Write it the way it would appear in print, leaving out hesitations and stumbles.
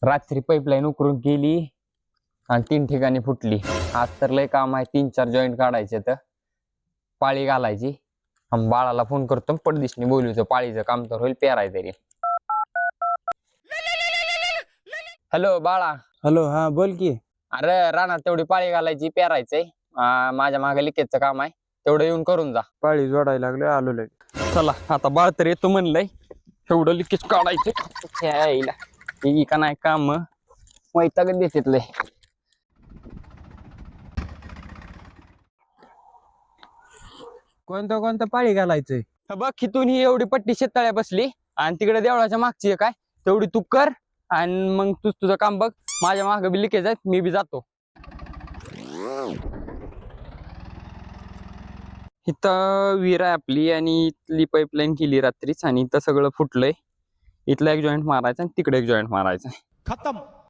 रात्री पाईपलाईन उकरून गेली आणि 3 ठिकाणी फुटली. आज तर लय काम आहे, 3-4 जॉईंट काढायचे तर पाळी घालायची. बाळाला फोन करतो, पडदिशनी बोलवतो, पाळीचं काम तर होईल, पेराय तरी. हॅलो बाळा. हॅलो, हा बोल की. अरे रानात तेवढी पाळी घालायची, पेरायचंय. माझ्या मागे लिकेजचं काम आहे, तेवढं येऊन करून जा. पाळी जोडायला लागलोय, आलो लगे. चला आता बाळ तर येतो म्हणलंय, एवढं लिकेज काढायचं यायला का नाही काम वैतागच देतात लय. कोणतं पाळी घालायचंय? बघ इथून ही एवढी पट्टी शेताळ्या बसली आणि तिकडे देवळाच्या मागची आहे काय, तेवढी तू कर आणि मग तुझं काम बघ. माझ्या मागे बी लिकेज आहेत, मी बी जातो. इथं विहीर आहे आपली आणि इथली पाईपलाईन केली रात्रीच आणि इथं सगळं फुटलंय. इथला एक जॉईंट मारायचा आणि तिकडे एक जॉईंट मारायचा. खत्म.